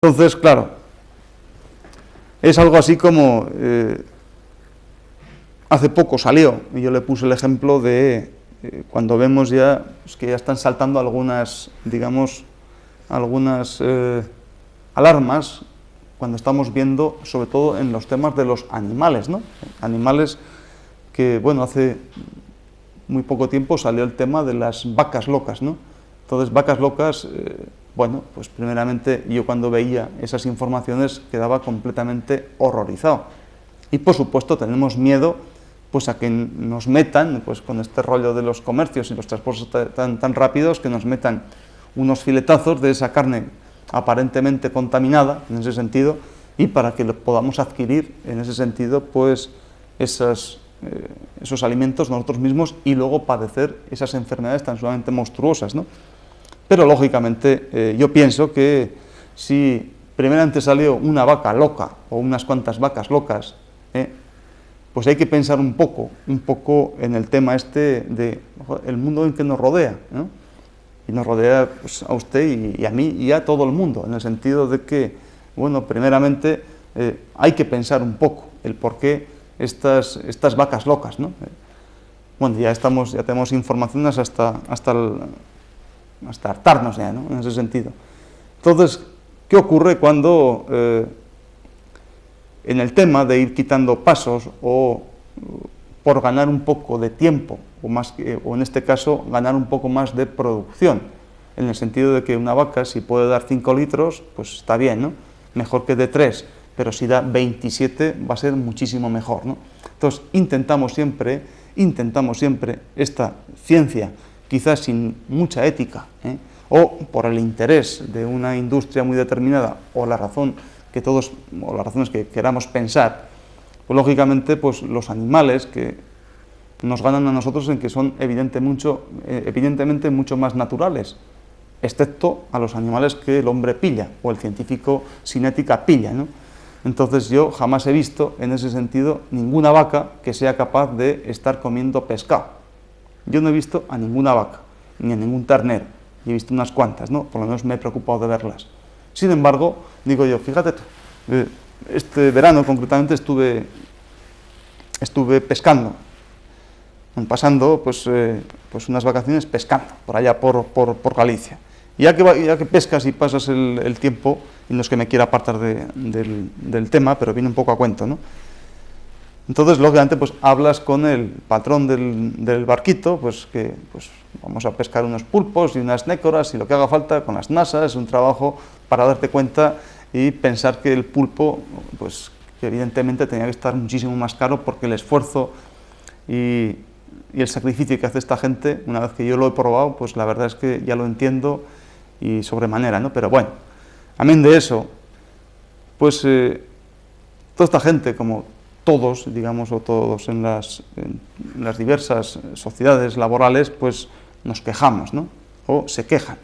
Entonces, claro, es algo así como, hace poco salió, y yo le puse el ejemplo de cuando vemos ya pues, que ya están saltando algunas, digamos, algunas alarmas, cuando estamos viendo, sobre todo en los temas de los animales, ¿no? Animales que, bueno, hace muy poco tiempo salió el tema de las vacas locas, ¿no? Entonces, vacas locas, bueno, pues primeramente yo cuando veía esas informaciones quedaba completamente horrorizado. Y por supuesto tenemos miedo pues a que nos metan, pues con este rollo de los comercios y los transportes tan rápidos, que nos metan unos filetazos de esa carne aparentemente contaminada, en ese sentido, y para que lo podamos adquirir, en ese sentido, pues esos alimentos nosotros mismos y luego padecer esas enfermedades tan sumamente monstruosas, ¿no? Pero lógicamente yo pienso que si primeramente salió una vaca loca o unas cuantas vacas locas, pues hay que pensar un poco en el tema este de el mundo en que nos rodea, ¿no? Y nos rodea pues, a usted y a mí y a todo el mundo, en el sentido de que, bueno, primeramente hay que pensar un poco el por qué estas vacas locas, ¿no? Bueno, ya tenemos informaciones hasta hartarnos ya, ¿no? En ese sentido. Entonces, ¿qué ocurre cuando en el tema de ir quitando pasos o por ganar un poco de tiempo o en este caso ganar un poco más de producción, en el sentido de que una vaca si puede dar 5 litros, pues está bien, ¿no? Mejor que de 3, pero si da 27 va a ser muchísimo mejor, ¿no? Entonces intentamos siempre esta ciencia, quizás sin mucha ética, o por el interés de una industria muy determinada o las razones que queramos pensar, pues lógicamente pues los animales que nos ganan a nosotros en que son evidentemente mucho más naturales, excepto a los animales que el hombre pilla o el científico sin ética pilla, ¿no? Entonces yo jamás he visto en ese sentido ninguna vaca que sea capaz de estar comiendo pescado. Yo no he visto a ninguna vaca, ni a ningún ternero, y he visto unas cuantas, ¿no? Por lo menos me he preocupado de verlas. Sin embargo, digo yo, fíjate tú, este verano concretamente estuve pescando, pasando pues unas vacaciones pescando, por allá por Galicia. Y ya que pescas y pasas el tiempo, y no es que me quiera apartar del tema, pero viene un poco a cuento, ¿no? Entonces, lógicamente, pues hablas con el patrón del barquito, pues que vamos a pescar unos pulpos y unas nécoras y lo que haga falta con las nasas, es un trabajo para darte cuenta y pensar que el pulpo, pues que evidentemente tenía que estar muchísimo más caro porque el esfuerzo y el sacrificio que hace esta gente, una vez que yo lo he probado, pues la verdad es que ya lo entiendo y sobremanera, ¿no? Pero bueno, amén de eso, pues toda esta gente, como todos, digamos, o todos en las diversas sociedades laborales, pues nos quejamos, ¿no? O se quejan.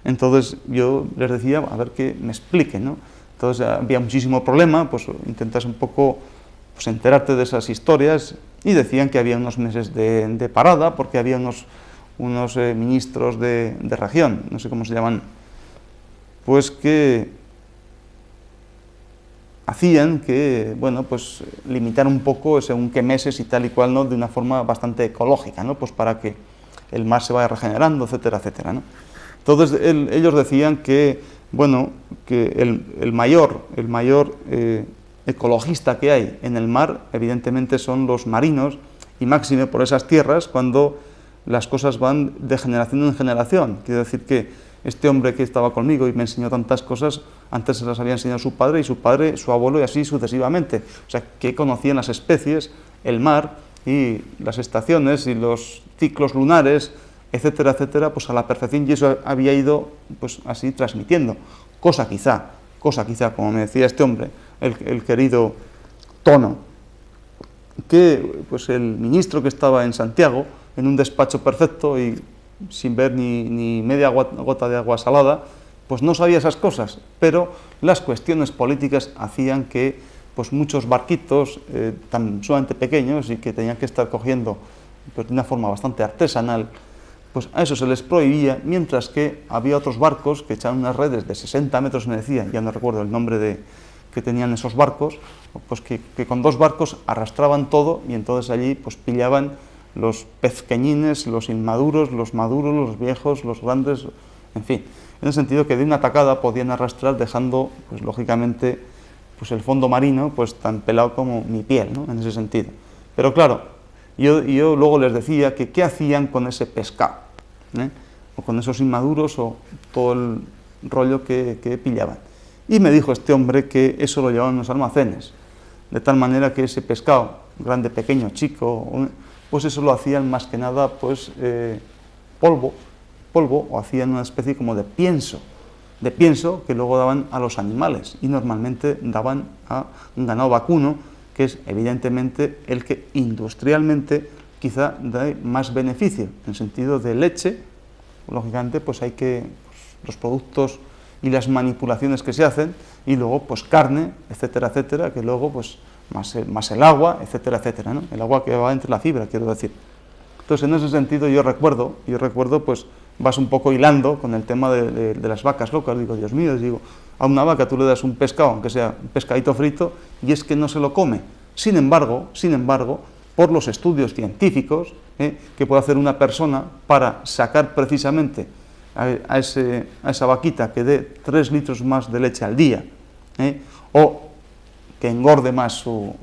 Entonces yo les decía, a ver que me expliquen, ¿no? Entonces había muchísimo problema, pues intentas un poco pues, enterarte de esas historias y decían que había unos meses de parada porque había unos ministros de región, no sé cómo se llaman, pues que hacían que, bueno, pues limitar un poco según qué meses y tal y cual, ¿no? De una forma bastante ecológica, ¿no? Pues para que el mar se vaya regenerando, etcétera, etcétera, ¿no? Entonces ellos decían que, bueno, que el mayor ecologista que hay en el mar, evidentemente son los marinos, y máxime por esas tierras cuando las cosas van de generación en generación. Quiero decir que este hombre que estaba conmigo y me enseñó tantas cosas, antes se las había enseñado su padre, su abuelo y así sucesivamente. O sea, que conocían las especies, el mar y las estaciones y los ciclos lunares, etcétera, etcétera, pues a la perfección, y eso había ido pues así transmitiendo. Cosa quizá, como me decía este hombre, el querido Tono, que pues el ministro que estaba en Santiago, en un despacho perfecto y sin ver ni media gota de agua salada, pues no sabía esas cosas, pero las cuestiones políticas hacían que pues muchos barquitos tan sumamente pequeños y que tenían que estar cogiendo pues, de una forma bastante artesanal pues a eso se les prohibía, mientras que había otros barcos que echaban unas redes de 60 metros, me decía, ya no recuerdo el nombre que tenían esos barcos, pues que con 2 barcos arrastraban todo y entonces allí pues pillaban los pezqueñines, los inmaduros, los maduros, los viejos, los grandes, en fin, en el sentido que de una tacada podían arrastrar dejando, pues lógicamente, pues el fondo marino pues tan pelado como mi piel, ¿no? En ese sentido. Pero claro, yo luego les decía que qué hacían con ese pescado, o con esos inmaduros o todo el rollo que pillaban. Y me dijo este hombre que eso lo llevaban en los almacenes, de tal manera que ese pescado, grande, pequeño, chico, pues eso lo hacían más que nada pues polvo, o hacían una especie como de pienso que luego daban a los animales y normalmente daban a un ganado vacuno, que es evidentemente el que industrialmente quizá da más beneficio, en sentido de leche, lógicamente pues hay que, los productos y las manipulaciones que se hacen, y luego pues carne, etcétera, etcétera, que luego pues más el agua, etcétera, etcétera, ¿no? El agua que va entre la fibra, quiero decir. Entonces en ese sentido yo recuerdo pues vas un poco hilando con el tema de las vacas locas, digo, Dios mío, digo, a una vaca tú le das un pescado, aunque sea un pescadito frito, y es que no se lo come. Sin embargo, por los estudios científicos que puede hacer una persona para sacar precisamente a esa vaquita que dé 3 litros más de leche al día, o que engorde más su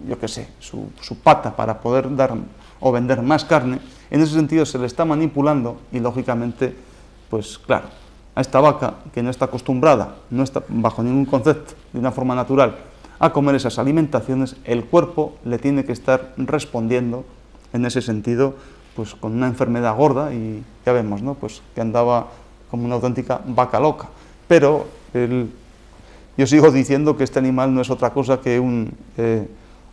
pata para poder dar o vender más carne, en ese sentido se le está manipulando y lógicamente, pues claro, a esta vaca que no está acostumbrada, no está bajo ningún concepto de una forma natural a comer esas alimentaciones, el cuerpo le tiene que estar respondiendo en ese sentido pues con una enfermedad gorda y ya vemos, ¿no? Pues que andaba como una auténtica vaca loca. Pero yo sigo diciendo que este animal no es otra cosa que un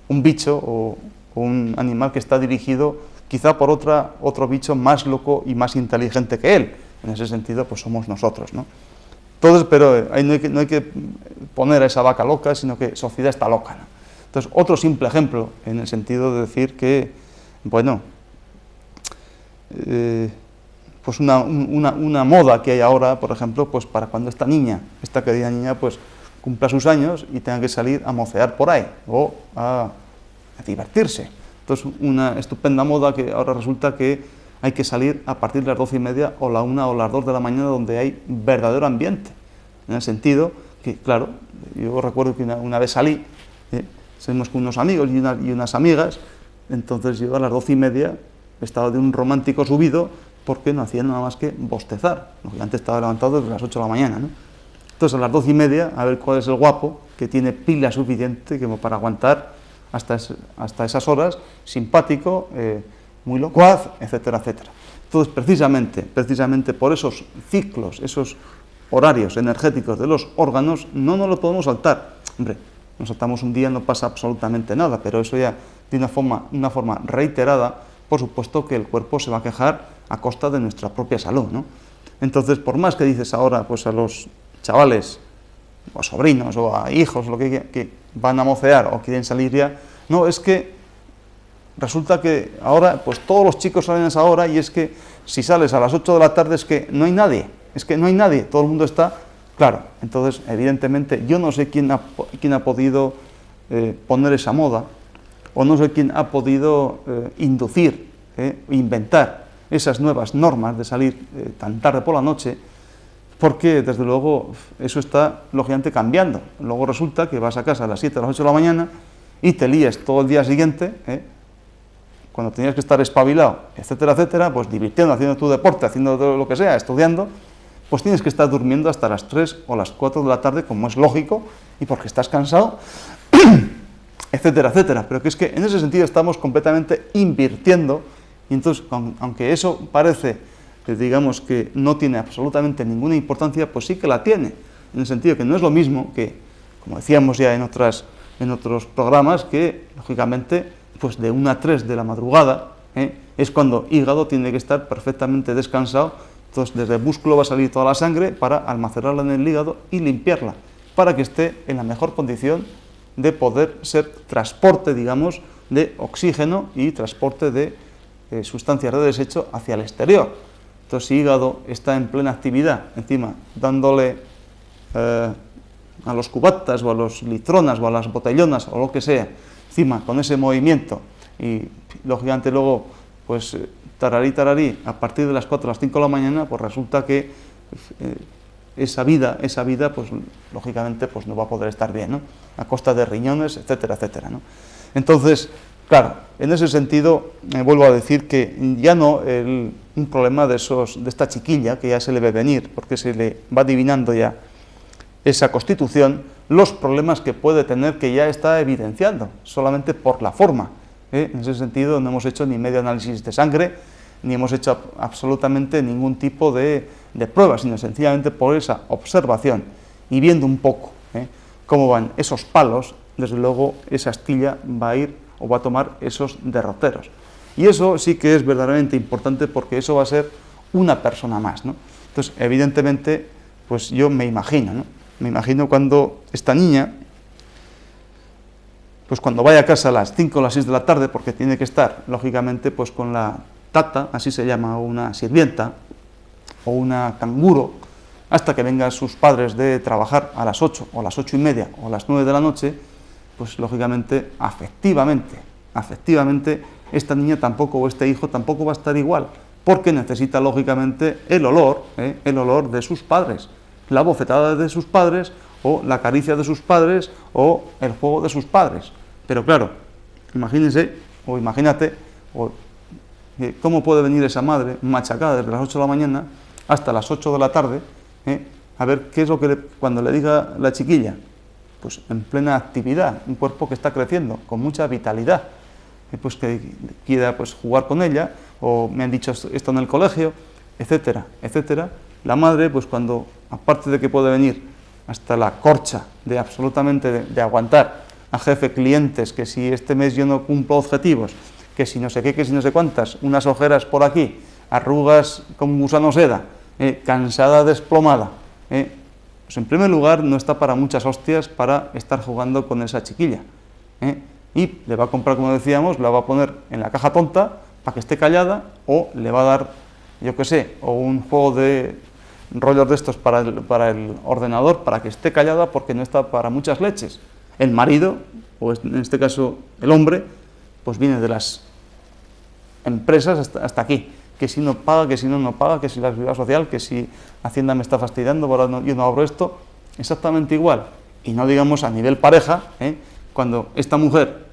bicho o un animal que está dirigido quizá por otro bicho más loco y más inteligente que él. En ese sentido pues somos nosotros, ¿no? Entonces, pero ahí no hay que poner a esa vaca loca, sino que sociedad está loca, ¿no? Entonces, otro simple ejemplo, en el sentido de decir que, bueno, pues una moda que hay ahora, por ejemplo, pues para cuando esta querida niña, pues cumpla sus años y tenga que salir a mocear por ahí, o a divertirse. Entonces, una estupenda moda que ahora resulta que hay que salir a partir de las 12:30 o la 1 o las 2 de la mañana, donde hay verdadero ambiente. En el sentido que, claro, yo recuerdo que una vez salí, salimos con unos amigos y unas amigas, entonces yo a las 12:30 estaba de un romántico subido porque no hacía nada más que bostezar. Antes estaba levantado desde las 8 de la mañana, ¿no? Entonces a las 12:30, a ver cuál es el guapo que tiene pila suficiente como para aguantar hasta esas horas, simpático, muy locuaz, etcétera, etcétera. Entonces, precisamente por esos ciclos, esos horarios energéticos de los órganos, no nos lo podemos saltar. Hombre, nos saltamos un día, no pasa absolutamente nada, pero eso ya de una forma reiterada, por supuesto que el cuerpo se va a quejar a costa de nuestra propia salud, ¿no? Entonces, por más que dices ahora pues a los chavales, o a sobrinos, o a hijos, lo que van a mocear o quieren salir ya, no, es que resulta que ahora, pues todos los chicos salen a esa hora y es que si sales a las 8 de la tarde es que no hay nadie, todo el mundo está, claro. Entonces, evidentemente, yo no sé quién ha podido poner esa moda, o no sé quién ha podido inducir, inventar esas nuevas normas de salir tan tarde por la noche, porque desde luego eso está lógicamente cambiando. Luego resulta que vas a casa a las 7 o las 8 de la mañana y te lías todo el día siguiente, cuando tenías que estar espabilado, etcétera, etcétera, pues divirtiendo, haciendo tu deporte, haciendo lo que sea, estudiando, pues tienes que estar durmiendo hasta las 3 o las 4 de la tarde, como es lógico, y porque estás cansado, etcétera, etcétera. Pero que es que en ese sentido estamos completamente invirtiendo, y entonces, aunque eso parece, digamos, que no tiene absolutamente ninguna importancia, pues sí que la tiene, en el sentido que no es lo mismo que, como decíamos ya en otros programas, que, lógicamente, pues de 1 a 3 de la madrugada, es cuando el hígado tiene que estar perfectamente descansado. Entonces desde el músculo va a salir toda la sangre para almacenarla en el hígado y limpiarla, para que esté en la mejor condición de poder ser transporte, digamos, de oxígeno y transporte de sustancias de desecho hacia el exterior. Entonces, si hígado está en plena actividad, encima dándole a los cubatas o a los litronas o a las botellonas o lo que sea, encima con ese movimiento y lógicamente luego pues tararí, a partir de las 4 a las 5 de la mañana, pues resulta que esa vida pues lógicamente pues no va a poder estar bien, ¿no? A costa de riñones, etcétera, etcétera, ¿no? Entonces, claro, en ese sentido, vuelvo a decir que ya no un problema de esta chiquilla, que ya se le ve venir, porque se le va adivinando ya esa constitución, los problemas que puede tener, que ya está evidenciando, solamente por la forma. En ese sentido, no hemos hecho ni medio análisis de sangre, ni hemos hecho absolutamente ningún tipo de pruebas, sino sencillamente por esa observación y viendo un poco cómo van esos palos, desde luego esa astilla va a ir o va a tomar esos derroteros. Y eso sí que es verdaderamente importante, porque eso va a ser una persona más, ¿no? Entonces, evidentemente, pues yo me imagino, ¿no? Me imagino cuando esta niña, pues cuando vaya a casa a las 5 o las 6 de la tarde, porque tiene que estar, lógicamente, pues con la tata, así se llama, una sirvienta, o una canguro, hasta que vengan sus padres de trabajar a las 8 o las 8:30 o a las 9 de la noche, pues lógicamente, afectivamente, esta niña tampoco, o este hijo tampoco va a estar igual, porque necesita lógicamente el olor de sus padres, la bofetada de sus padres, o la caricia de sus padres, o el juego de sus padres. Pero claro, imagínense, o imagínate, cómo puede venir esa madre machacada desde las 8 de la mañana hasta las 8 de la tarde, a ver qué es lo que cuando le diga la chiquilla, pues en plena actividad, un cuerpo que está creciendo, con mucha vitalidad, pues que quiera pues jugar con ella, o me han dicho esto en el colegio, etcétera, etcétera. La madre, pues cuando, aparte de que puede venir hasta la corcha de absolutamente de aguantar a jefe clientes, que si este mes yo no cumplo objetivos, que si no sé qué, que si no sé cuántas, unas ojeras por aquí, arrugas con gusano seda, cansada, desplomada, pues en primer lugar no está para muchas hostias para estar jugando con esa chiquilla, y le va a comprar, como decíamos, la va a poner en la caja tonta para que esté callada, o le va a dar, yo qué sé, o un juego de rollos de estos para el ordenador, para que esté callada, porque no está para muchas leches. El marido, o en este caso el hombre, pues viene de las empresas hasta aquí, que si no paga, que si no paga, que si la seguridad social, que si Hacienda me está fastidiando, ahora yo no abro esto, exactamente igual. Y no digamos a nivel pareja, cuando esta mujer,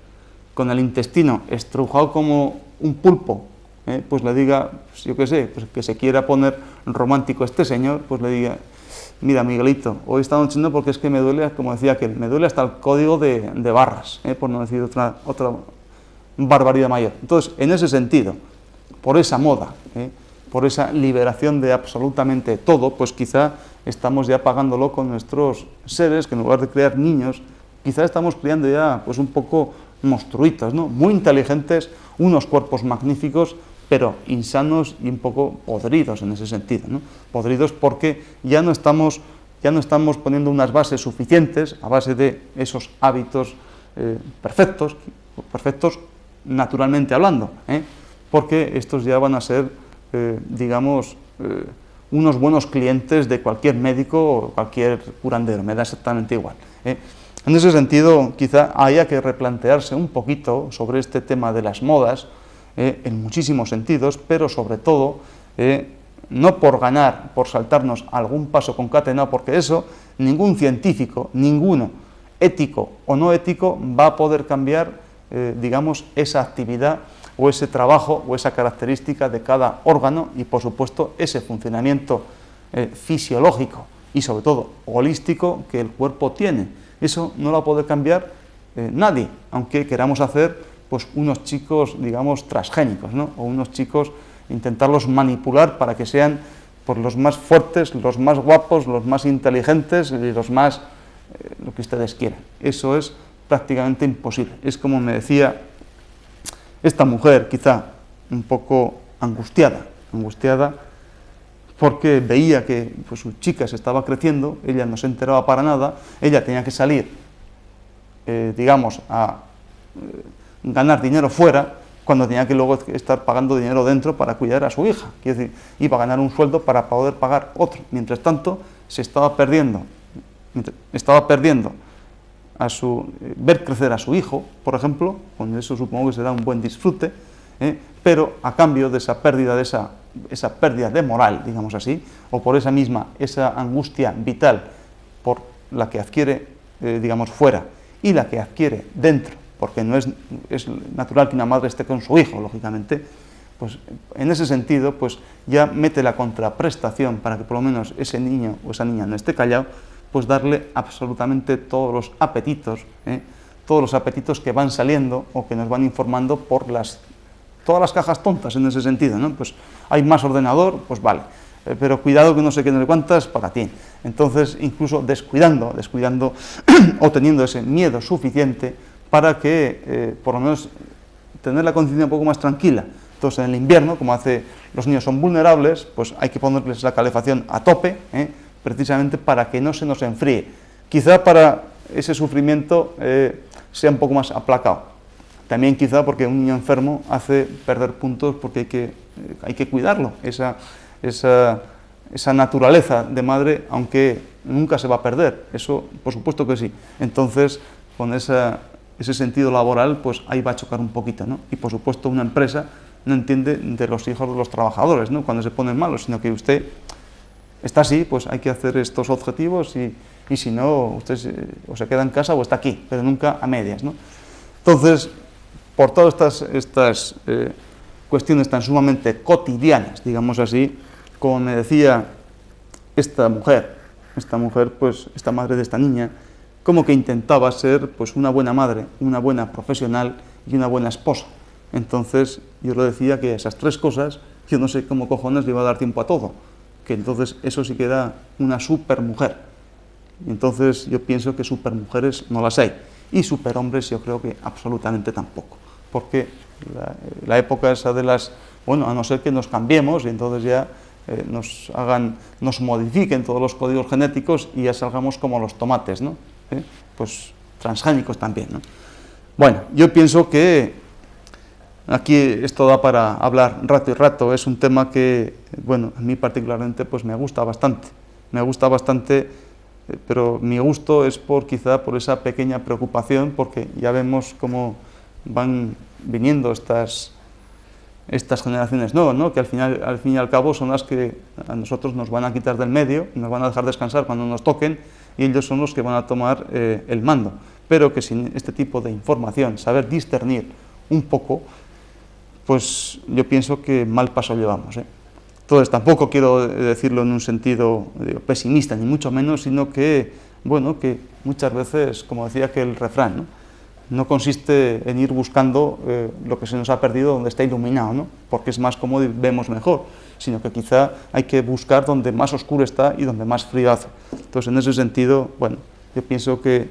con el intestino estrujado como un pulpo, pues le diga, pues yo qué sé, pues que se quiera poner romántico este señor, pues le diga, mira Miguelito, hoy esta noche no, porque es que me duele, como decía aquel, me duele hasta el código de barras, por no decir otra barbaridad mayor. Entonces, en ese sentido, por esa moda, por esa liberación de absolutamente todo, pues quizá estamos ya pagándolo con nuestros seres, que en lugar de crear niños, quizá estamos criando ya pues un poco monstruitos, ¿no? Muy inteligentes, unos cuerpos magníficos, pero insanos y un poco podridos en ese sentido, ¿no? Podridos porque ya no estamos poniendo unas bases suficientes a base de esos hábitos perfectos naturalmente hablando, porque estos ya van a ser, digamos, unos buenos clientes de cualquier médico o cualquier curandero, me da exactamente igual. En ese sentido, quizá haya que replantearse un poquito sobre este tema de las modas, en muchísimos sentidos, pero sobre todo, no por ganar, por saltarnos algún paso concatenado, porque eso ningún científico, ninguno, ético o no ético, va a poder cambiar, digamos, esa actividad o ese trabajo o esa característica de cada órgano y, por supuesto, ese funcionamiento fisiológico y, sobre todo, holístico que el cuerpo tiene. Eso no lo va a poder cambiar nadie, aunque queramos hacer pues unos chicos, digamos, transgénicos, ¿no? O unos chicos, intentarlos manipular para que sean pues, los más fuertes, los más guapos, los más inteligentes y los más, lo que ustedes quieran. Eso es prácticamente imposible. Es como me decía esta mujer, quizá un poco angustiada porque veía que pues, su chica se estaba creciendo, ella no se enteraba para nada, ella tenía que salir, digamos, a ganar dinero fuera, cuando tenía que luego estar pagando dinero dentro para cuidar a su hija. Quiero decir, iba a ganar un sueldo para poder pagar otro. Mientras tanto, se estaba perdiendo ver crecer a su hijo, por ejemplo, con eso supongo que será un buen disfrute, pero a cambio de esa pérdida de moral, digamos así, o por esa angustia vital por la que adquiere, digamos, fuera, y la que adquiere dentro, porque no es natural que una madre esté con su hijo, lógicamente, pues en ese sentido, pues ya mete la contraprestación para que por lo menos ese niño o esa niña no esté callado, pues darle absolutamente todos los apetitos que van saliendo o que nos van informando por todas las cajas tontas en ese sentido, ¿no? Pues hay más ordenador, pues vale, pero cuidado que no sé qué, no sé cuántas, para ti. Entonces, incluso descuidando o teniendo ese miedo suficiente para que, por lo menos, tener la conciencia un poco más tranquila. Entonces, en el invierno, como los niños son vulnerables, pues hay que ponerles la calefacción a tope, precisamente para que no se nos enfríe. Quizá para ese sufrimiento sea un poco más aplacado. También quizá porque un niño enfermo hace perder puntos porque hay que cuidarlo, esa naturaleza de madre, aunque nunca se va a perder, eso por supuesto que sí. Entonces, con ese sentido laboral, pues ahí va a chocar un poquito, ¿no? Y por supuesto una empresa no entiende de los hijos de los trabajadores, ¿no? Cuando se ponen malos, sino que usted está así, pues hay que hacer estos objetivos y si no, usted o se queda en casa o está aquí, pero nunca a medias, ¿no? Entonces, por todas estas cuestiones tan sumamente cotidianas, digamos así, como me decía esta mujer, pues esta madre de esta niña, como que intentaba ser pues una buena madre, una buena profesional y una buena esposa. Entonces, yo le decía que esas tres cosas, yo no sé cómo cojones le iba a dar tiempo a todo, que entonces eso sí que era una supermujer. Entonces yo pienso que supermujeres no las hay, y superhombres yo creo que absolutamente tampoco, porque la época esa de a no ser que nos cambiemos y entonces ya nos modifiquen todos los códigos genéticos y ya salgamos como los tomates, ¿no? Pues transgénicos también, ¿no? Bueno, yo pienso que aquí esto da para hablar rato y rato, es un tema que, bueno, a mí particularmente pues me gusta bastante, pero mi gusto es quizá por esa pequeña preocupación, porque ya vemos cómo van viniendo estas generaciones nuevas, ¿no? Que al fin y al cabo son las que a nosotros nos van a quitar del medio, nos van a dejar descansar cuando nos toquen, y ellos son los que van a tomar el mando. Pero que sin este tipo de información, saber discernir un poco, pues yo pienso que mal paso llevamos, ¿eh? Entonces tampoco quiero decirlo en un sentido pesimista, ni mucho menos, sino que, bueno, que muchas veces, como decía aquel refrán, no consiste en ir buscando lo que se nos ha perdido donde está iluminado, ¿no? Porque es más cómodo y vemos mejor, sino que quizá hay que buscar donde más oscuro está y donde más frío hace. Entonces, en ese sentido, bueno, yo pienso que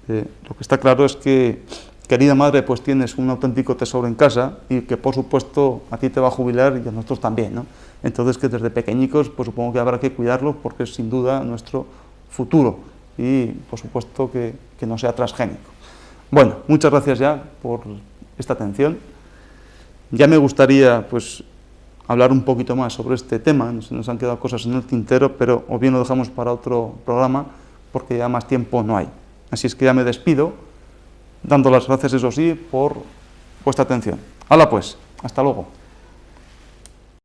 lo que está claro es que, querida madre, pues tienes un auténtico tesoro en casa y que, por supuesto, a ti te va a jubilar y a nosotros también, ¿no? Entonces, que desde pequeñicos, pues supongo que habrá que cuidarlos porque es sin duda nuestro futuro y, por supuesto, que no sea transgénico. Bueno, muchas gracias ya por esta atención. Ya me gustaría, pues, hablar un poquito más sobre este tema, se nos han quedado cosas en el tintero, pero o bien lo dejamos para otro programa porque ya más tiempo no hay. Así es que ya me despido, dando las gracias, eso sí, por vuestra atención. Hala pues, hasta luego.